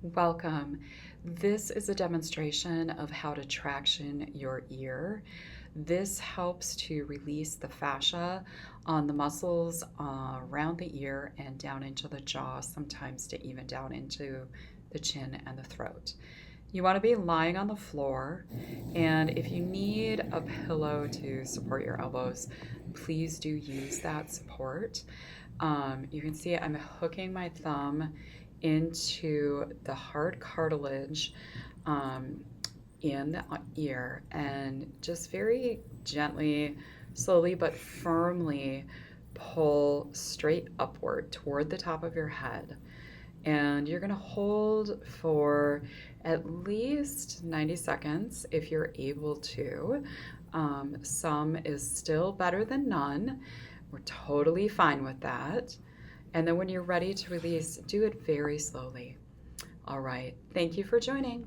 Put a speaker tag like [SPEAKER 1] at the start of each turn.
[SPEAKER 1] Welcome. This is a demonstration of how to traction your ear. This helps to release the fascia on the muscles around the ear and down into the jaw, sometimes to even down into the chin and the throat. You want to be lying on the floor, and if you need a pillow to support your elbows, please do use that support. You can see I'm hooking my thumb into the hard cartilage um, in the ear and just very gently, slowly but firmly pull straight upward toward the top of your head. And you're going to hold for at least 90 seconds if you're able to. Some is still better than none. We're totally fine with that. And then when you're ready to release, do it very slowly. All right. Thank you for joining.